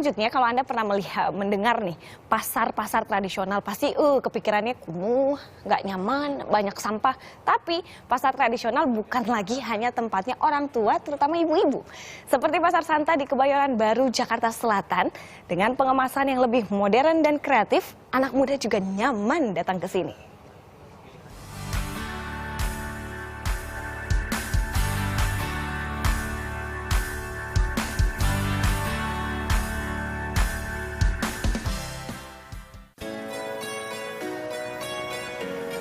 Selanjutnya, kalau Anda pernah mendengar nih, pasar-pasar tradisional pasti kepikirannya kumuh, nggak nyaman, banyak sampah. Tapi pasar tradisional bukan lagi hanya tempatnya orang tua, terutama ibu-ibu. Seperti Pasar Santa di Kebayoran Baru, Jakarta Selatan, dengan pengemasan yang lebih modern dan kreatif, anak muda juga nyaman datang ke sini.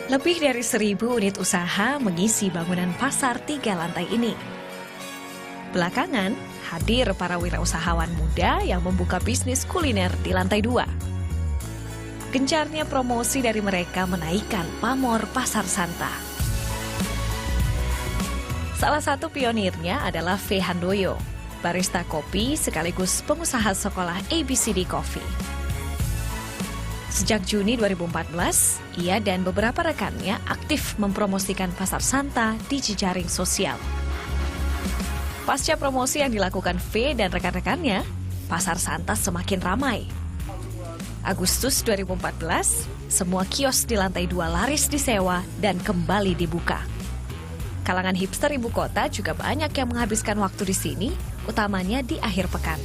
Lebih dari 1.000 unit usaha mengisi bangunan pasar 3 lantai ini. Belakangan, hadir para wirausahawan muda yang membuka bisnis kuliner di lantai 2. Gencarnya promosi dari mereka menaikkan pamor Pasar Santa. Salah satu pionirnya adalah V. Handoyo, barista kopi sekaligus pengusaha sekolah ABCD Coffee. Sejak Juni 2014, ia dan beberapa rekannya aktif mempromosikan Pasar Santa di jejaring sosial. Pasca promosi yang dilakukan V dan rekan-rekannya, Pasar Santa semakin ramai. Agustus 2014, semua kios di lantai 2 laris disewa dan kembali dibuka. Kalangan hipster ibu kota juga banyak yang menghabiskan waktu di sini, utamanya di akhir pekan.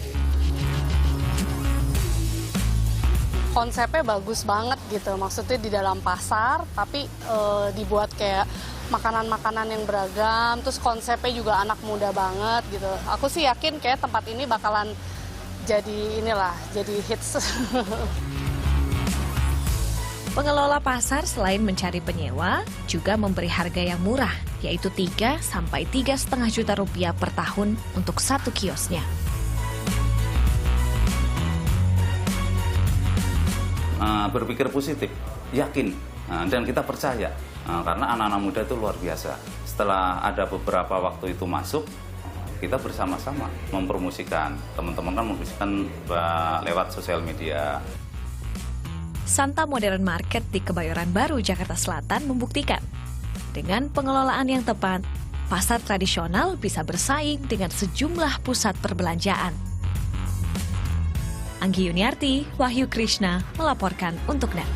Konsepnya bagus banget gitu, maksudnya di dalam pasar tapi dibuat kayak makanan-makanan yang beragam, terus konsepnya juga anak muda banget gitu. Aku sih yakin kayak tempat ini bakalan jadi hits. Pengelola pasar selain mencari penyewa, juga memberi harga yang murah, yaitu 3 sampai 3,5 juta rupiah per tahun untuk satu kiosnya. Berpikir positif, yakin, dan kita percaya karena anak-anak muda itu luar biasa. Setelah ada beberapa waktu itu masuk, kita bersama-sama mempromosikan. Teman-teman kan mempromosikan lewat sosial media. Santa Modern Market di Kebayoran Baru, Jakarta Selatan membuktikan dengan pengelolaan yang tepat, pasar tradisional bisa bersaing dengan sejumlah pusat perbelanjaan. Anggi Yuniarti, Wahyu Krishna melaporkan untuk NET.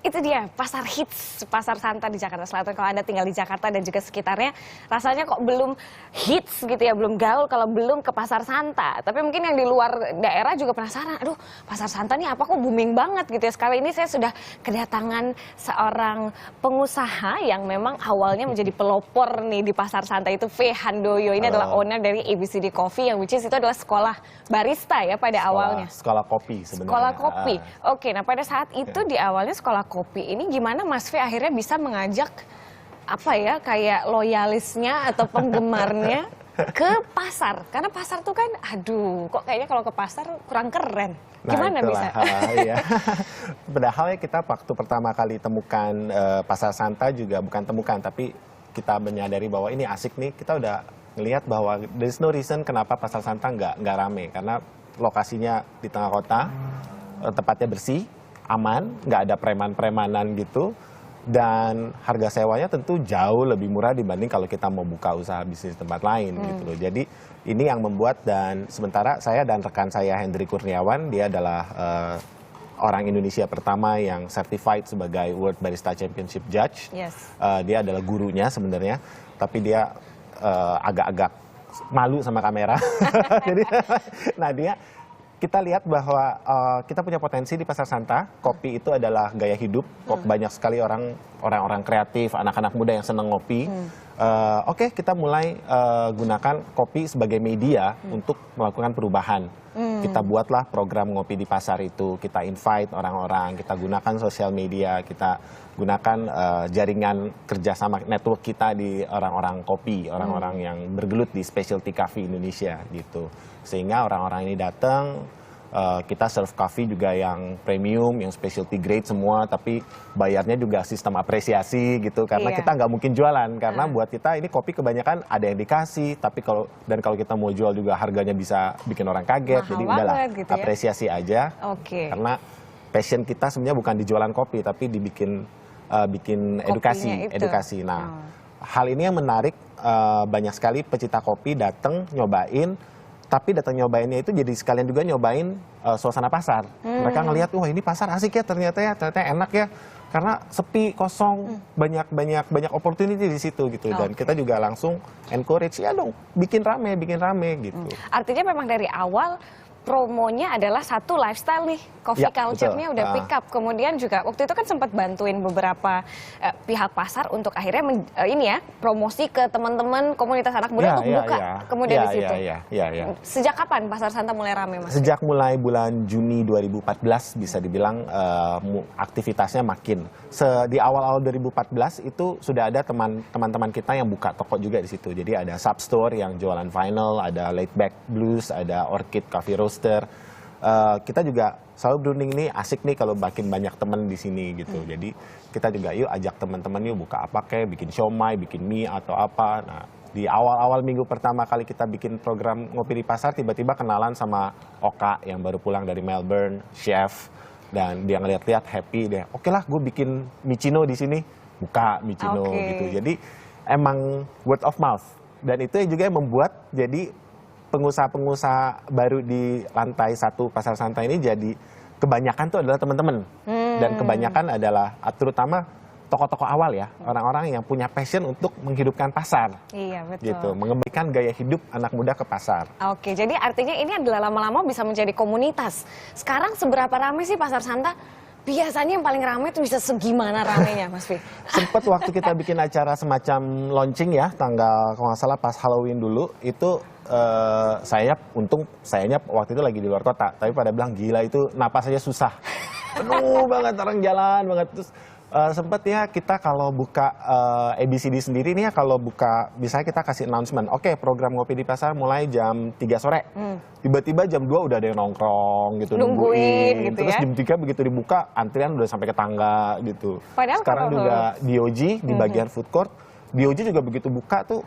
Itu dia pasar hits, Pasar Santa di Jakarta Selatan. Kalau Anda tinggal di Jakarta dan juga sekitarnya, rasanya kok belum hits gitu ya, belum gaul kalau belum ke Pasar Santa. Tapi mungkin yang di luar daerah juga penasaran, aduh Pasar Santa nih apa kok booming banget gitu ya. Sekali ini saya sudah kedatangan seorang pengusaha yang memang awalnya menjadi pelopor nih di Pasar Santa, itu V. Handoyo. Ini adalah owner dari ABCD Coffee, yang which is itu adalah sekolah barista ya pada awalnya. Sekolah kopi sebenarnya. Sekolah kopi. Oke, nah pada saat itu di awalnya sekolah kopi ini gimana Mas V akhirnya bisa mengajak apa ya kayak loyalisnya atau penggemarnya ke pasar? Karena pasar tuh kan aduh kok kayaknya kalau ke pasar kurang keren. Gimana bisa? Ya. Padahal ya kita waktu pertama kali temukan Pasar Santa juga bukan temukan, tapi kita menyadari bahwa ini asik nih. Kita udah ngelihat bahwa there's no reason kenapa Pasar Santa nggak rame, karena lokasinya di tengah kota, tempatnya bersih, aman, nggak ada preman-premanan gitu, dan harga sewanya tentu jauh lebih murah dibanding kalau kita mau buka usaha bisnis tempat lain gitu loh. Jadi ini yang membuat, dan sementara saya dan rekan saya Hendry Kurniawan, dia adalah orang Indonesia pertama yang certified sebagai World Barista Championship Judge. Yes. Dia adalah gurunya sebenarnya, tapi dia agak-agak malu sama kamera. Jadi, nah kita lihat bahwa kita punya potensi di Pasar Santa. Kopi itu adalah gaya hidup. Banyak sekali orang-orang kreatif, anak-anak muda yang senang ngopi. Oke, kita mulai gunakan kopi sebagai media untuk melakukan perubahan. Kita buatlah program ngopi di pasar itu. Kita invite orang-orang, kita gunakan sosial media, kita gunakan jaringan kerjasama network kita di orang-orang kopi, orang-orang yang bergelut di specialty coffee Indonesia gitu. Sehingga orang-orang ini datang, kita serve coffee juga yang premium, yang specialty grade semua, tapi bayarnya juga sistem apresiasi gitu, karena kita nggak mungkin jualan, karena buat kita ini kopi kebanyakan ada yang dikasih, tapi kalau kita mau jual juga harganya bisa bikin orang kaget. Mahal, jadi udahlah gitu ya? Apresiasi aja. Karena passion kita sebenarnya bukan di jualan kopi, tapi dibikin bikin edukasi. Nah, hal ini yang menarik, banyak sekali pecinta kopi datang nyobain. tapi datang nyobainnya itu jadi sekalian juga nyobain suasana pasar. Mereka ngelihat, wah ini pasar asik ya ternyata enak ya. Karena sepi, kosong, banyak opportunity di situ gitu. Dan kita juga langsung encourage, ya dong, bikin rame gitu. Artinya memang dari awal promonya adalah satu lifestyle nih, coffee Ya, culture-nya betul. udah pick up. Kemudian juga waktu itu kan sempat bantuin beberapa pihak pasar untuk akhirnya ini ya, promosi ke teman-teman komunitas anak muda untuk buka. Kemudian di situ. Ya. Sejak kapan Pasar Santa mulai rame, Mas? Sejak mulai bulan Juni 2014 bisa dibilang aktivitasnya makin. Di awal-awal 2014 itu sudah ada teman-teman kita yang buka toko juga di situ. Jadi ada Substore yang jualan vinyl, ada Laid Back Blues, ada Orchid Coffee Roaster. Kita juga selalu berunding nih, asik nih kalau makin banyak teman di sini gitu. Jadi kita juga yuk ajak teman-teman yuk buka apa kayak, bikin siomay, bikin mie atau apa. Nah, di awal-awal minggu pertama kali kita bikin program ngopi di pasar, tiba-tiba kenalan sama Oka yang baru pulang dari Melbourne, chef, dan dia ngeliat-liat happy deh. Oke lah, gue bikin micino di sini, buka micino gitu. Jadi emang word of mouth, dan itu juga yang membuat jadi pengusaha-pengusaha baru di lantai 1 Pasar Santa ini jadi kebanyakan tuh adalah teman-teman, dan kebanyakan adalah terutama tokoh-tokoh awal ya, orang-orang yang punya passion untuk menghidupkan pasar. Iya, betul. Gitu, mengembalikan gaya hidup anak muda ke pasar. Oke, jadi artinya ini adalah lama-lama bisa menjadi komunitas. Sekarang seberapa ramai sih Pasar Santa? Biasanya yang paling ramai itu bisa segimana ramainya, Mas Fi? Sempet waktu kita bikin acara semacam launching ya, tanggal kalau nggak salah pas Halloween dulu, itu sayanya waktu itu lagi di luar kota, tapi pada bilang gila itu napas aja susah. Penuh banget orang jalan banget. Terus sempet ya kita kalau buka ABCD sendiri nih ya, kalau buka bisa kita kasih announcement, oke, program ngopi di pasar mulai jam 3 sore. Tiba-tiba jam 2 udah ada yang nongkrong gitu, Nungguin gitu terus ya. jam 3 begitu dibuka antrian udah sampai ke tangga gitu. Padahal sekarang kalau- juga DOG di bagian food court, DOG juga begitu buka tuh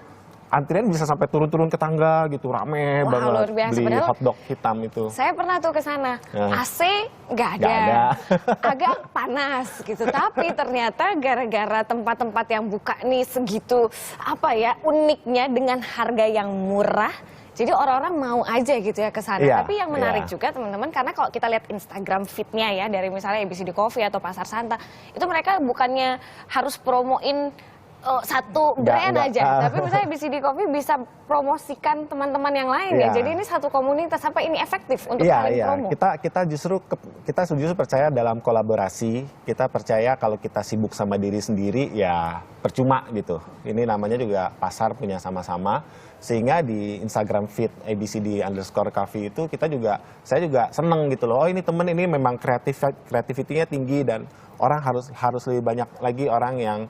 antrian bisa sampai turun-turun ke tangga gitu, rame Wah, banget. luar biasa. Beli Padahal hotdog hitam itu. Saya pernah tuh ke sana. AC nggak ada. Nggak ada. Agak panas gitu. Tapi ternyata gara-gara tempat-tempat yang buka nih segitu apa ya, uniknya dengan harga yang murah. Jadi orang-orang mau aja gitu ya ke sana. Iya, Tapi yang menarik iya. juga teman-teman, karena kalau kita lihat Instagram feed-nya ya dari misalnya ABCD Coffee atau Pasar Santa, itu mereka bukannya harus promoin satu brand Nggak. aja, tapi misalnya ABCD Coffee bisa promosikan teman-teman yang lain ya. Iya. Jadi ini satu komunitas, apa ini efektif untuk Iya, saling iya. promo? Kita justru percaya dalam kolaborasi. Kita percaya kalau kita sibuk sama diri sendiri ya percuma gitu. Ini namanya juga pasar punya sama-sama. Sehingga di Instagram feed ABCD_Coffee itu saya juga seneng gitu loh. Oh ini temen ini memang kreativitinya tinggi, dan orang harus lebih banyak lagi orang yang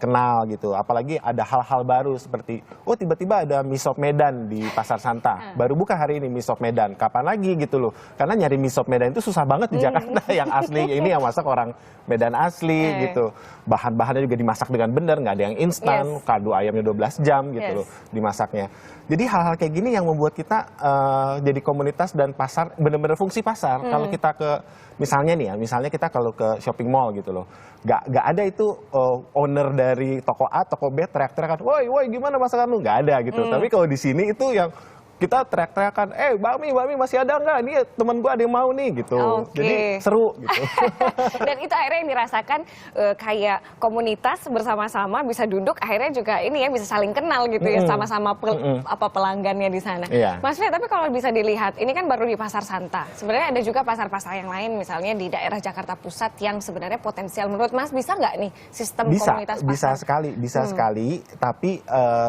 kenal gitu. Apalagi ada hal-hal baru seperti tiba-tiba ada mie sop Medan di Pasar Santa. Baru buka hari ini mie sop Medan. Kapan lagi gitu loh. Karena nyari mie sop Medan itu susah banget di Jakarta yang asli. Ini yang masak orang Medan asli gitu. Bahan-bahannya juga dimasak dengan benar, nggak ada yang instan. Yes. Kaldu ayamnya 12 jam gitu loh dimasaknya. Jadi hal-hal kayak gini yang membuat kita jadi komunitas dan pasar benar-benar fungsi pasar. Kalau kita misalnya kita kalau ke shopping mall gitu loh, nggak ada itu owner dari toko A, toko B teriak-teriakan, woi gimana masakan lu, nggak ada gitu. Tapi kalau di sini itu yang kita teriak-teriakan, bakmi masih ada nggak? Ini temen gue ada yang mau nih gitu. Oke. Jadi seru gitu. Dan itu akhirnya yang dirasakan kayak komunitas bersama-sama bisa duduk, akhirnya juga ini ya bisa saling kenal gitu ya, sama-sama pelanggannya di sana. Iya. Mas Fred, tapi kalau bisa dilihat, ini kan baru di Pasar Santa. Sebenarnya ada juga pasar-pasar yang lain, misalnya di daerah Jakarta Pusat yang sebenarnya potensial. Menurut Mas bisa nggak nih sistem komunitas pasar? Bisa sekali. Tapi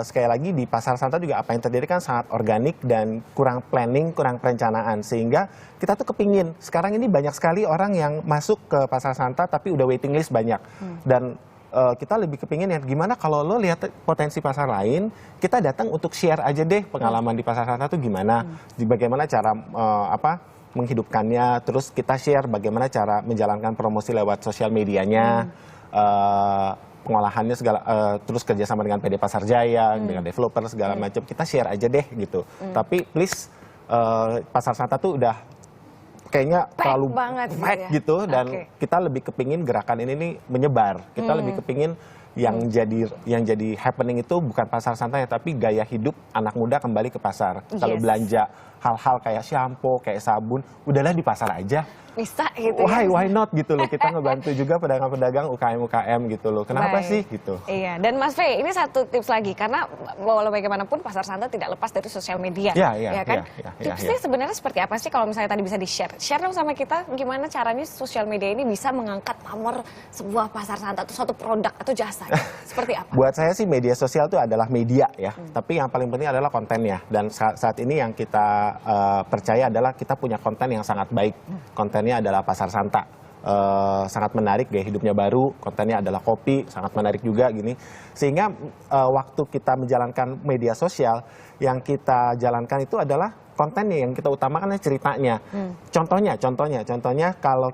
sekali lagi di Pasar Santa juga apa yang terjadi kan sangat organik dan kurang planning, kurang perencanaan, sehingga kita tuh kepingin. Sekarang ini banyak sekali orang yang masuk ke Pasar Santa tapi udah waiting list banyak. Dan kita lebih kepingin ya gimana kalau lo lihat potensi pasar lain, kita datang untuk share aja deh pengalaman di Pasar Santa tuh gimana, bagaimana cara menghidupkannya, terus kita share bagaimana cara menjalankan promosi lewat sosial medianya, pengolahannya segala, terus kerjasama dengan PD Pasar Jaya, dengan developer segala macam, kita share aja deh gitu. Tapi please Pasar Santa tuh udah kayaknya terlalu banget pack gitu, dan kita lebih kepingin gerakan ini nih menyebar. Kita lebih kepingin yang jadi happening itu bukan pasar santai tapi gaya hidup anak muda kembali ke pasar. Kalau Yes. belanja hal-hal kayak shampoo, kayak sabun, udahlah di pasar aja. Bisa gitu ya. Why not gitu loh. Kita ngebantu juga pedagang-pedagang UKM gitu loh. Kenapa Baik. sih gitu? Iya, dan Mas Fe, ini satu tips lagi karena walau bagaimanapun pasar santai tidak lepas dari sosial media, Iya, ya kan? iya, Tipsnya iya. sebenarnya seperti apa sih kalau misalnya tadi bisa di-share? Share dong sama kita gimana caranya sosial media ini bisa mengangkat pamor sebuah pasar santai atau suatu produk atau jasa. Seperti apa? Buat saya sih media sosial itu adalah media ya, tapi yang paling penting adalah kontennya. Dan saat ini yang kita percaya adalah kita punya konten yang sangat baik. Kontennya adalah pasar Santa. Sangat menarik, gaya hidupnya baru, kontennya adalah kopi, sangat menarik juga gini. Sehingga waktu kita menjalankan media sosial, yang kita jalankan itu adalah kontennya, yang kita utamakan adalah ceritanya. Contohnya kalau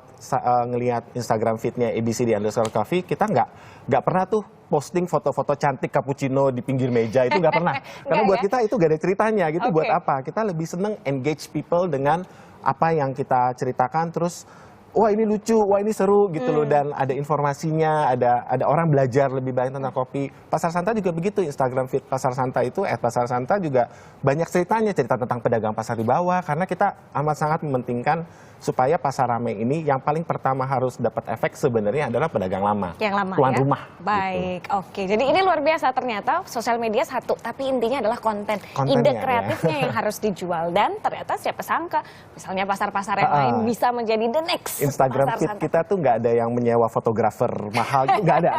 ngelihat Instagram feed-nya ABCD_Coffee, kita nggak pernah tuh posting foto-foto cantik cappuccino di pinggir meja, itu nggak pernah. Karena Nggak buat ya? kita itu gak ada ceritanya gitu. Oke. Buat apa? Kita lebih seneng engage people dengan apa yang kita ceritakan, terus wah ini lucu, wah ini seru gitu loh, dan ada informasinya, ada orang belajar lebih banyak tentang kopi. Pasar Santa juga begitu, Instagram feed Pasar Santa itu @pasar Santa juga banyak ceritanya, cerita tentang pedagang pasar di bawah, karena kita amat sangat mementingkan supaya pasar ramai ini yang paling pertama harus dapat efek sebenarnya adalah pedagang lama, Yang lama tuan ya? rumah. Gitu. Baik, oke. Jadi ini luar biasa ternyata sosial media satu, tapi intinya adalah konten. Kontennya, Ide ya. kreatifnya yang harus dijual dan ternyata siapa sangka misalnya pasar-pasar yang lain bisa menjadi the next Instagram pasar feed santai. kita tuh nggak ada yang menyewa fotografer mahal, nggak ada.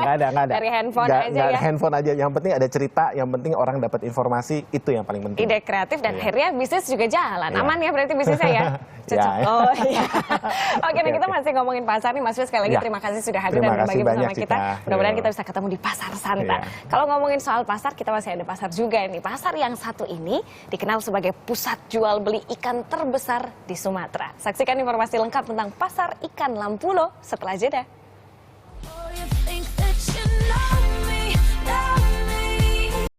Dari handphone Nggak- aja nggak ada ya. handphone aja, yang penting ada cerita, yang penting orang dapat informasi, itu yang paling penting. Ide kreatif dan Iya. akhirnya bisnis juga jalan. Iya. Aman ya berarti bisnisnya ya? Cocok. Ya. Oh iya. Oke, nah Oke, kita oke. masih ngomongin pasar nih Mas Fis. Sekali lagi Ya. terima kasih sudah hadir Terima dan berbagi kasih bersama banyak, kita. Cika. Mudah-mudahan Yo. kita bisa ketemu di Pasar Santa. Iya. Kalau ngomongin soal pasar, kita masih ada pasar juga nih. Pasar yang satu ini dikenal sebagai pusat jual beli ikan terbesar di Sumatera. Saksikan informasi lengkap tentang Pasar Ikan Lampulo setelah jeda.